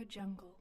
Jungle.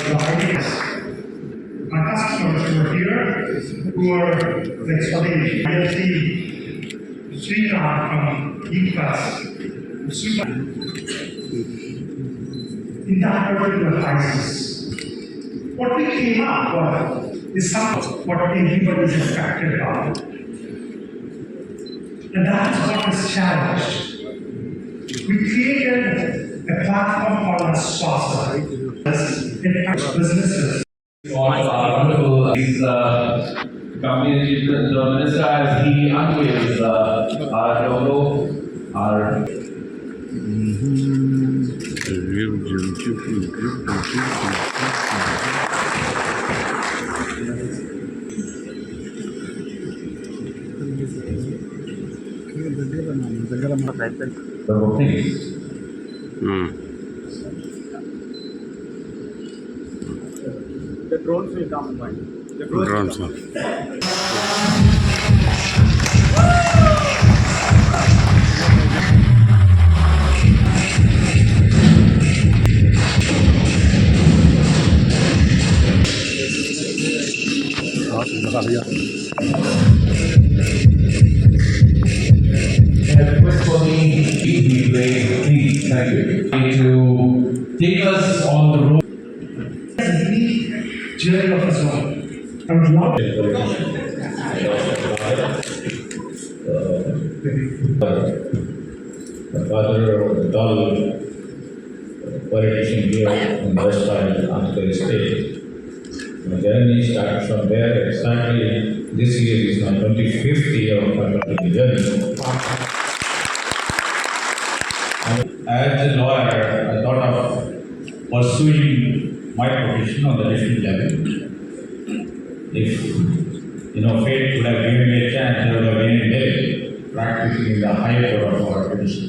the ideas. My customers who are here, who are like studying ILC, sridar from E-Class, super in that particular crisis. What we came up with is something what everybody is affected by. And that's what is challenged. We created a platform called Sponsor. It helps businesses. Wonderful. These companies, the minister, as he unveils our logo, our the bookings. The drones will come by. The Drones. Please, thank you. To take us on the road. Journey of his own. I would love father dull politician here in the West Andhra State. My journey started from there. Exactly this year is my 25th year of my political journey. As a lawyer, I thought of pursuing my profession on the national level. If fate would have given me a chance, I would have been in Delhi, practicing in the high court of our tradition.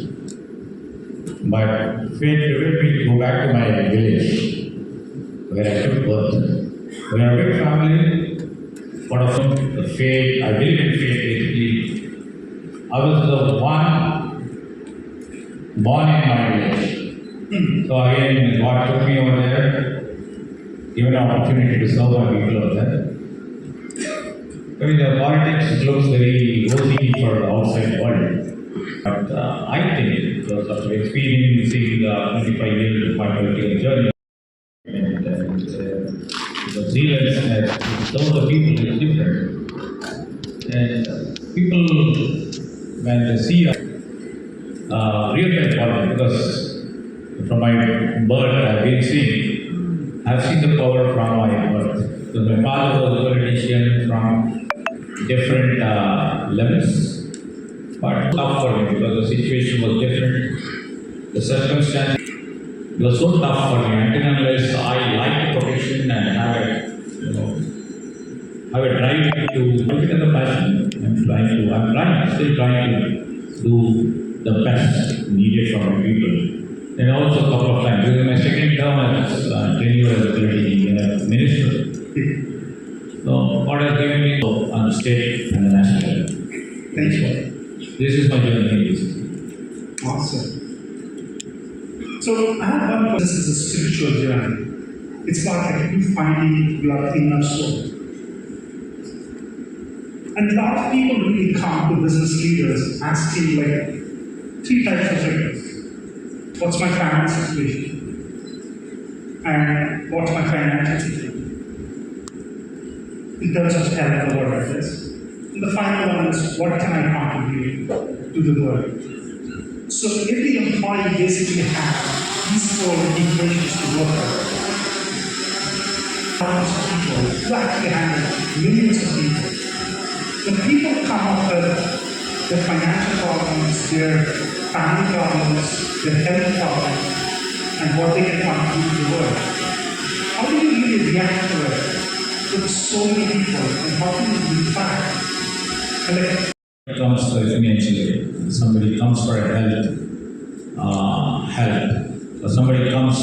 But fate prevailed me to go back to my village, where I took birth. We are a big family, but of the fate, I believe in fate basically. I was the one born in my village. So again, God took me over there, given an opportunity to serve my people over there. But in the politics, it looks very rosy for the outside world. But I think, because of experiencing the 25 years of my political journey, and the zealousness of some of the people is different. And people, when they see a real-time power, because from my birth I've been seeing, I've seen the power from my birth. So my father was a politician from different levels, but tough for me because the situation was different, the circumstances. It was so tough for me until unless I like the profession and have a drive to look at the passion. Still trying to do the best needed from my people. And also a couple of times, during my second term as tenure as a minister. So God has given me on the state and the national level. Thank you. This is my journey in this. Awesome. So I have one question. This is a spiritual journey. It's like you finding your inner soul. And a lot of people really come to business leaders asking like three types of things. What's my family situation? And what's my financial situation? In terms of health or whatever it is. And the final one is, what can I contribute to the world? So every employee basically has these four equations to work on. Thousands of people who actually handle millions of people. When people come up with their financial problems, their family problems, their health problems, and what they can contribute to the world, how do you really react to it with so many people, and how can you be back? Comes for financially, somebody comes for a help, or somebody comes,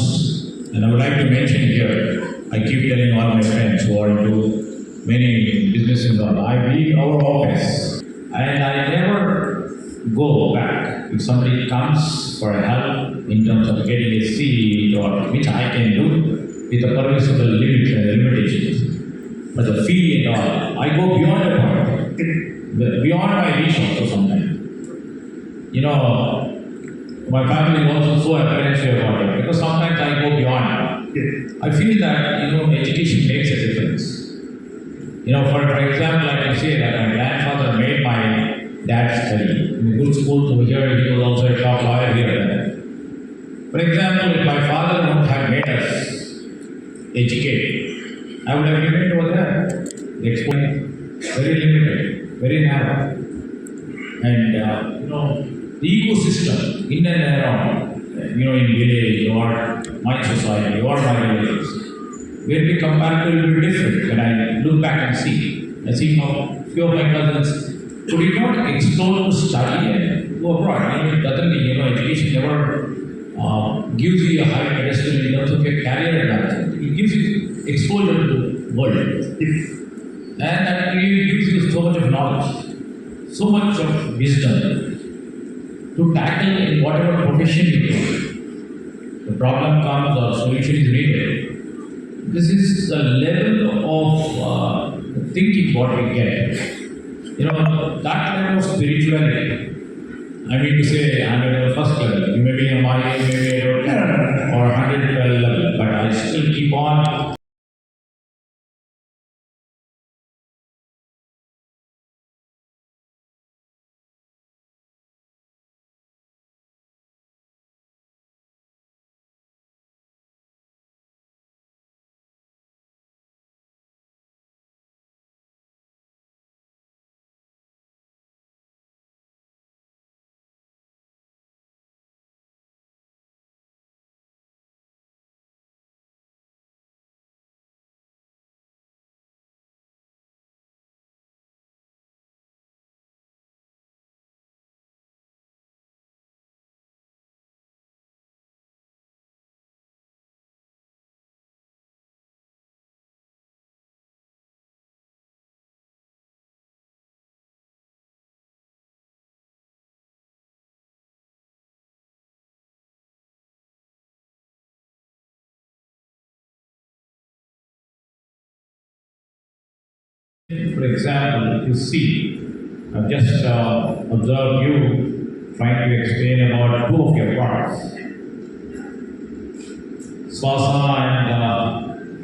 and I would like to mention here, I keep telling all my friends who are into many businesses, I leave our office, and I never go back. If somebody comes for a help in terms of getting a seat, or which I can do with the permissible limits and limitations, but the fee and all, I go beyond the point. Beyond my reach also sometimes. My family is also so apprehensive about it because sometimes I go beyond. I feel that, education makes a difference. For example, I can say that my grandfather made my dad study in good schools over here. He was also a top lawyer here. For example, if my father would have made us educate, I would have remained over there. The explain very limited, very narrow. And the ecosystem in and around, in village or my society or my relatives, will be comparatively different when I look back and see. I see how few of my cousins who did not explore to study and go abroad. It doesn't mean, education never gives you a high pedestal in terms of your career advancement. It gives you exposure to the world. And that really gives you so much of knowledge, so much of wisdom to tackle in whatever profession you do. The problem comes or solution is needed. This is the level of thinking what we get. That level of spirituality. I mean to say, I'm at the first level. You may be a Maya, you may be a 10 or 112 level, but I still keep on. For example, you see, I've just observed you trying to explain about two of your parts, Swasa and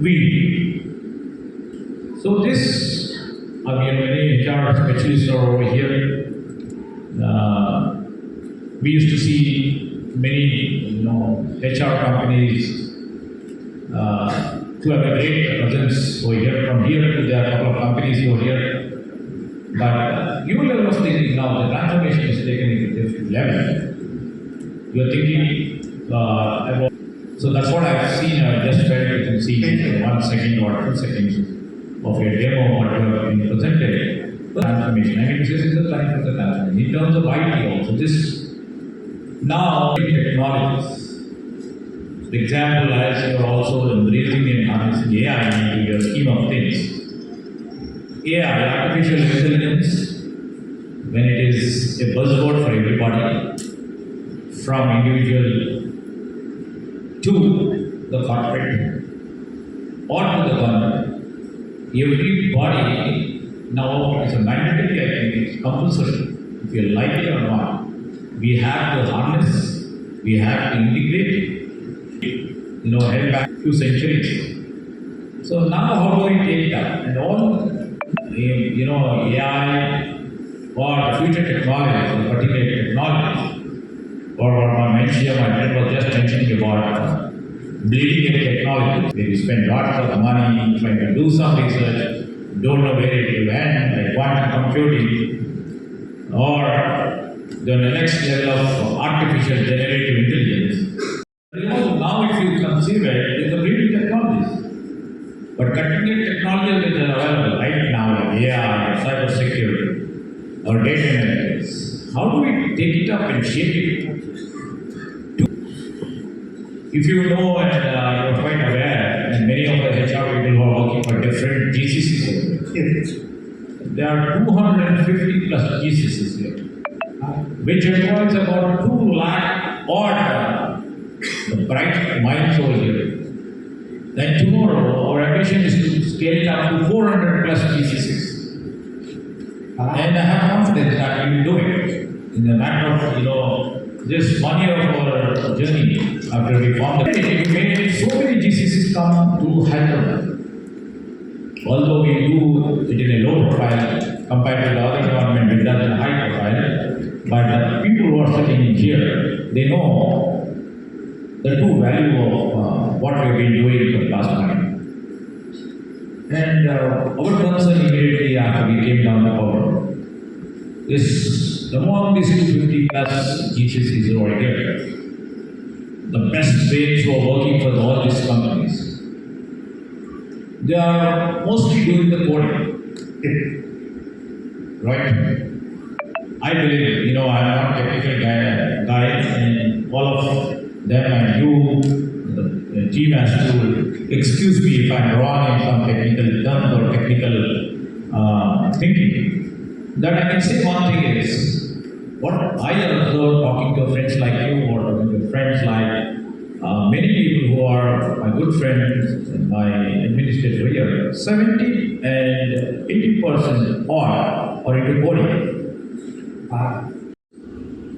Veed. So this many HR specialists are over here. We used to see many, HR companies who have a great presence over here. From here, there are a couple of companies over here. But you level of thinking now, the transformation is taken into different level. You are thinking about. So that's what I've seen. I just felt you can see 1 second or 2 seconds of your demo, what you have been presented. Transformation. I mean, this is the time for the transformation. In terms of IT also, this now technologies. For example, as you are also embracing and harnessing AI into your scheme of things. AI, artificial intelligence, when it is a buzzword for everybody, from individual to the corporate or to the government, everybody now is a mandatory, I think it's compulsory, if you like it or not. We have to harness, we have to integrate, held back a few centuries. So now how do we take that? And all, AI or future technologies, or particular technologies, or my mention, my friend was just mentioning about bleeding edge technology, where you spend lots of money trying to do some research, don't know where it will end, like quantum computing, or the next level of artificial generative intelligence. Now if you consider it, it's a bleeding technologies. But cutting edge technologies which are available right now, like AI, cyber security, or data analytics, how do we take it up and shape it? If you know and you're quite aware, and many of the HR people who are working for different GCCs, there are 250 plus GCCs here, which employs about 2 lakh odd the bright minds over here. Then tomorrow, our ambition is to scale it up to 400 plus GCCs. And I have confidence that we will do it in the matter of, this 1 year of our journey after we formed the we made so many GCCs come to Hyderabad. Although we do it in a low profile compared to the other government which does in a high profile, but the people who are sitting here, they know the true value of what we have been doing for the past time. And our concern immediately after we came down the power is among these 250 plus GCCs over here, the best brains who are working for all these companies, they are mostly doing the coding. Right? I believe, I'm not a technical guy, and all of them and you, the team has to excuse me if I'm wrong in some technical terms or technical thinking. That I can say one thing is, what I observe talking to friends like you or talking to friends like many people who are my good friends and my administrator here, 70 and 80% are into coding.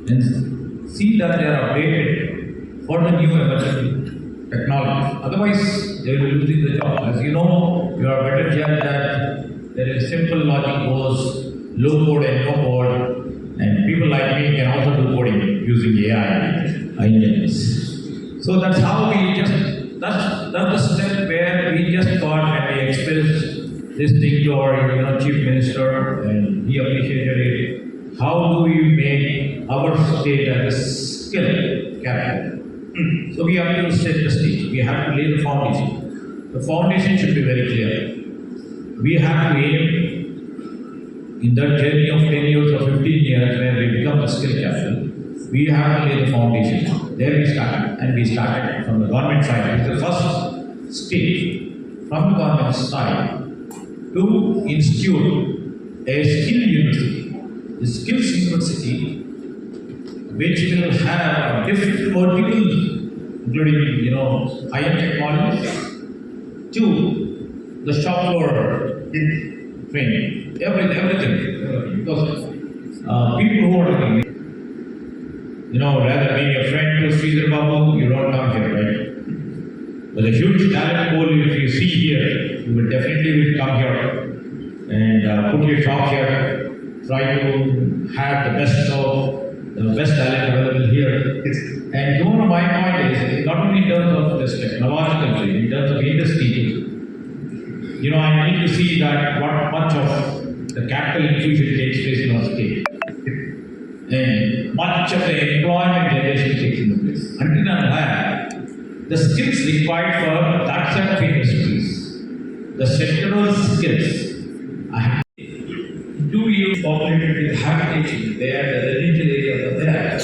And see that they are updated for the new emerging technology. Otherwise, they will be losing the job. As you know, you are better judged that there is simple logic goes low code and no code, and people like me can also do coding using AI engines. So that's how we that's the step where we just thought and we expressed this thing to our chief minister, and he appreciated it. How do we make our state as a skill capital? So we have to set the stage. We have to lay the foundation. The foundation should be very clear. We have to aim in that journey of 10 years or 15 years where we become a skill capital. We have to lay the foundation. There we started, and we started from the government side. It's the first stage from the government side to institute a skill university. The skills university, which will have different verticals, including high-end technologies, to the shop floor training, everything. Because people who are looking, rather being a friend to Sridar Babu, you don't come here, right? But a huge talent pool, if you see here, you will definitely come here. and put your talk here, try to have the best talent available here. And my point is, not only in terms of this technological field, in terms of industry, I need to see that what much of the capital infusion takes place in our state. And much of the employment generation takes place. Until that, the skills required for that set of industries, the sectoral skills, I have 2 years populated with habitation there, the residential areas are there.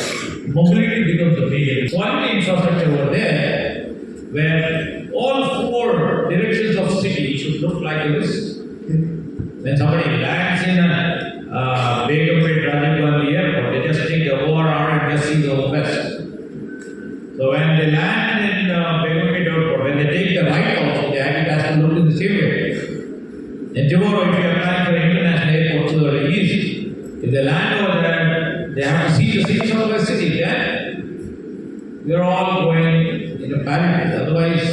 Mobility becomes a major quality infrastructure over there, where all 4 directions of city should look like this. When somebody lands in a Begumpet Rajiv Gandhi airport, they just take the ORR and just see the west. So when they land in Begumpet airport, when they take the right also, the it has to look in the same way. And tomorrow, if you are planning for international airport to the east, if they land over there, they have to see the same sort of a city. Then we are all going in a parallel. Otherwise,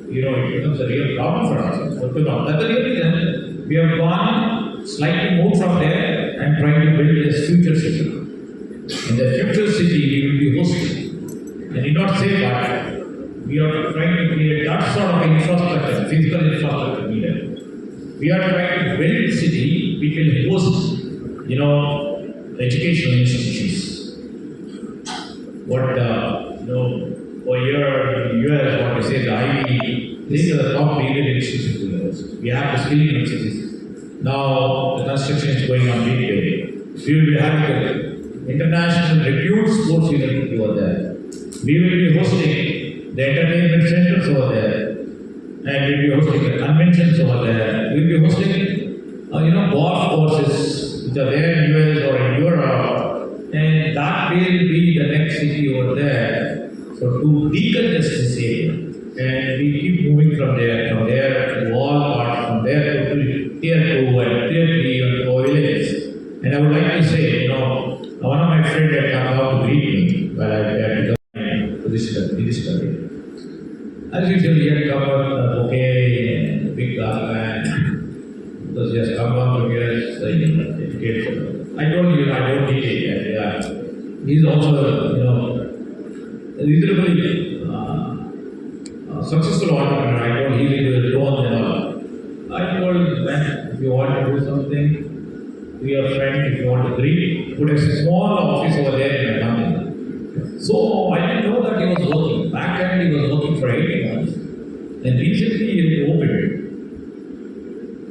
it becomes a real problem for us. That's the real reason we have gone slightly moved from there and trying to build this future city. In the future city, we will be hosting. I did not say that we are trying to create that sort of infrastructure, physical infrastructure needed. We are trying to build a city which will host, educational institutions. What, for here in the US, what we say, the Ivy, these are the top leading institutions in the US. We have the skilling universities. Now, the construction is going on big way. We will be having the international reviewed sports university over there. We will be hosting the entertainment centers over there. And we'll be hosting the conventions over there. We'll be hosting, golf courses which are there in US or in Europe. And that will be the next city over there. So to decongest this area. And we keep moving from there to all parts, from there to tier 2 and tier 3 and to villages. And I would like to say, one of my friends had come out to greet me while I had study. As usual, he had come out with a bouquet and a big garland because he has come down from here studying education. I told you I don't need it. Yeah. He's also, reasonably successful entrepreneur. I told him he will do loans and all. I told him, if you want to do something, be a friend, if you want to greet, put a small office over there in the company. So I didn't know that he was working. Back then he was working for 18 months. And recently he opened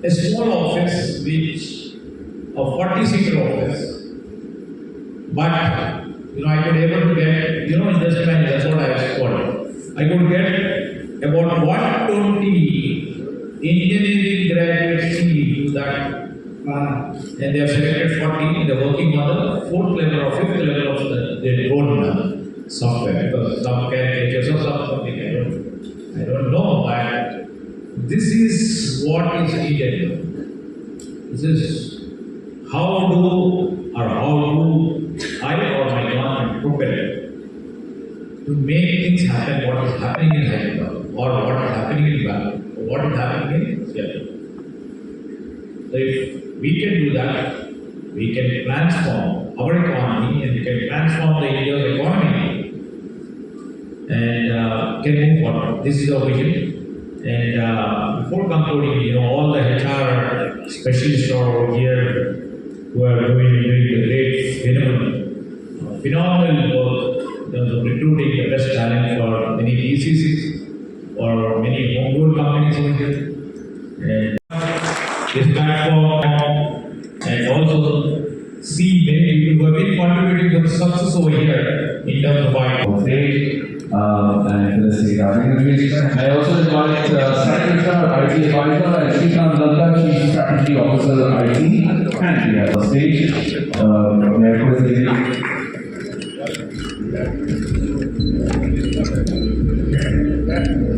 a small office a 40-seater office. But I could able to get, in this time, that's what I was told. I could get about 120 engineering graduates to that. And they have selected 40, they're working on the 4th level or 5th level of their own software, because some caricatures or something, I don't know, but this is what is needed. This is how do I or my government prepare to make things happen, what is happening in Hyderabad, or what is happening in Babu, or what is happening in Seattle. So if we can do that, we can transform our economy and we can transform the India's economy and can move forward. This is our vision. And before concluding, all the HR specialists are over here who are doing the great phenomenal work in terms of recruiting the best talent for many GCCs or many homegrown companies over here. And this platform and also see many people who have been contributing to the success over here in terms of our stage and the sridar innovation. I also invite Sridar, IT advisor, and Sridhar Nanda, Chief Strategy Officer, IT, and we have the stage.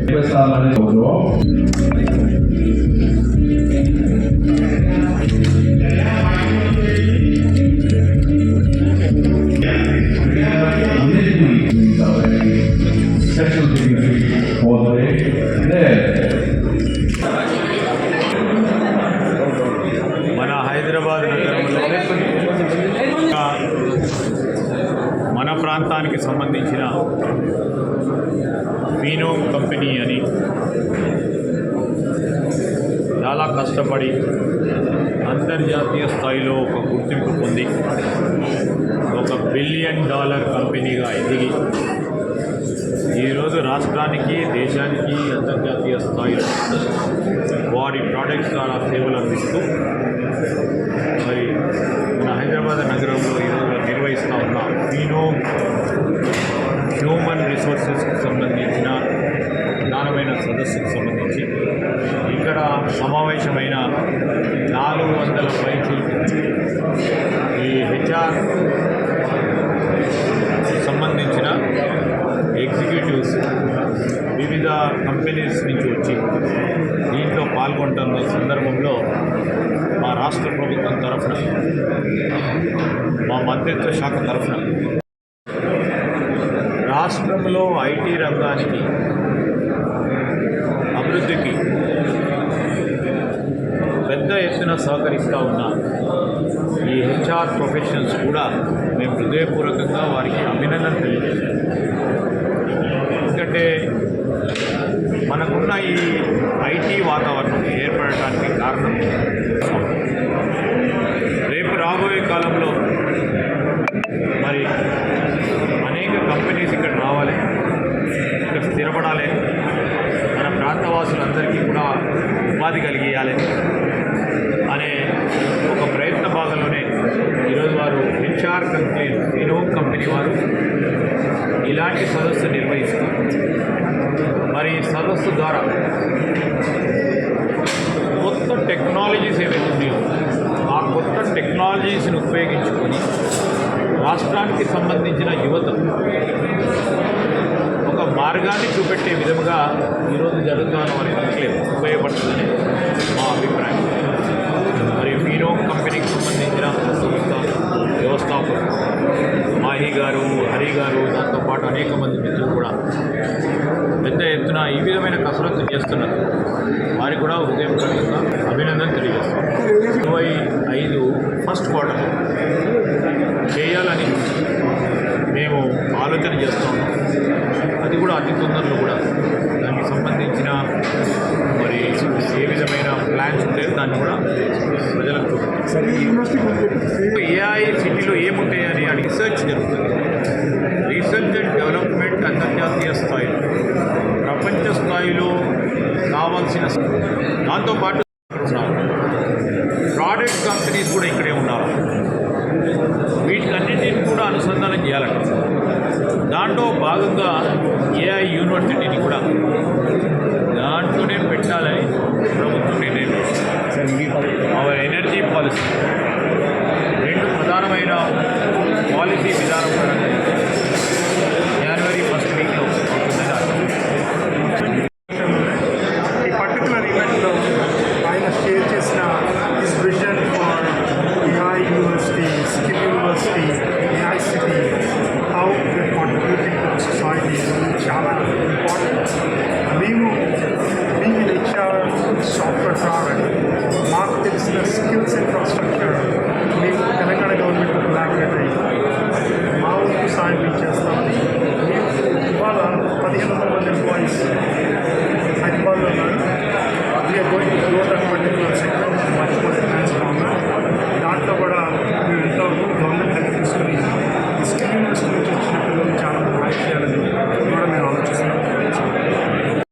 Request our manager to special dignity for the day. There. ప్రాంతానికి సంబంధించిన Fino company అని చాలా కష్టపడి అంతర్జాతీయ స్థాయిలో ఒక గుర్తింపు పొంది $1 బిలియన్ కంపెనీగా ఎదిగి ఈరోజు రాష్ట్రానికి దేశానికి అంతర్జాతీయ స్థాయిలో వారి ప్రోడక్ట్స్ ద్వారా సేవలు అందిస్తూ మరి మన హైదరాబాద్ నగరంలో ఈరోజు నిర్వహిస్తూ ఉన్న ఫీనో హ్యూమన్ రిసోర్సెస్కి సంబంధించిన ప్రధానమైన సదస్సుకు సంబంధించి ఇక్కడ సమావేశమైన 400 పైకి ఈ హెచ్ఆర్ సంబంధించిన ఎగ్జిక్యూటివ్స్ వివిధ కంపెనీస్ నుంచి వచ్చి దీంట్లో పాల్గొంటున్న సందర్భంలో మా రాష్ట్ర ప్రభుత్వం తరఫున మా మంత్రిత్వ శాఖ తరఫున రాష్ట్రంలో ఐటీ రంగానికి అభివృద్ధికి పెద్ద ఎత్తున సహకరిస్తూ ఉన్న ఈ హెచ్ఆర్ ప్రొఫెషనల్స్ కూడా మేము హృదయపూర్వకంగా వారికి అభినందనలు తెలియజేస్తాం. ఎందుకంటే మనకున్న ఈ ఐటీ వాతావరణం ఏర్పడటానికి కారణం రేపు రాబోయే కాలంలో మరి అనేక కంపెనీస్ ఇక్కడ రావాలి, ఇక్కడ స్థిరపడాలి, మన ప్రాంతవాసులందరికీ కూడా ఉపాధి కలిగియాలి అనే ఒక ప్రయత్న భాగంలోనే ఈరోజు వారు హెచ్ఆర్ కంపెనీ ఫీనో కంపెనీ వారు ఇలాంటి సదస్సు నిర్వహిస్తారు. మరి ఈ సదస్సు ద్వారా కొత్త టెక్నాలజీస్ ఏవైతే ఉన్నాయో ఆ కొత్త టెక్నాలజీస్ని ఉపయోగించుకొని రాష్ట్రానికి సంబంధించిన యువత ఒక మార్గాన్ని చూపెట్టే విధముగా ఈరోజు జరుగుతున్న వారికి ఉపయోగపడుతుందని మా అభిప్రాయం. మరి ఫీనో కంపెనీకి సంబంధించిన వ్యవస్థాపకులు మాహి గారు, హరి గారు, దాంతోపాటు అనేక మంది మిత్రులు కూడా పెద్ద ఎత్తున ఈ విధమైన కసరత్తు చేస్తున్నారు. వారికి కూడా హృదయపూర్వకంగా అభినందన తెలియజేస్తాం. 25 ఫస్ట్ క్వార్టర్ చేయాలని మేము ఆలోచన చేస్తూ ఉన్నాం. అది కూడా అతి తొందరలో కూడా దానికి సంబంధించిన మరి ఏ విధమైన ప్లాన్స్ ఉంటాయో దాన్ని కూడా ప్రజలకు చూపెట్టాం. ఏఐ సిటీలో ఏముంటాయని ఆ రీసెర్చ్ జరుగుతుంది. రీసెర్చ్ అండ్ డెవలప్మెంట్ అంతర్జాతీయ స్థాయిలో, ప్రపంచ స్థాయిలో కావాల్సిన దాంతోపాటు ప్రోడక్ట్ కంపెనీస్ కూడా ఇక్కడే ఉన్నారు. వీటికన్నింటినీ కూడా అనుసంధానం చేయాలంట. దాంట్లో భాగంగా ఏఐ యూనివర్సిటీని కూడా దాంట్లోనే పెట్టాలని ప్రభుత్వం నిర్ణయం చేసింది. అవర్ ఎనర్జీ పాలసీ 2 ప్రధానమైన పాలసీ విధానం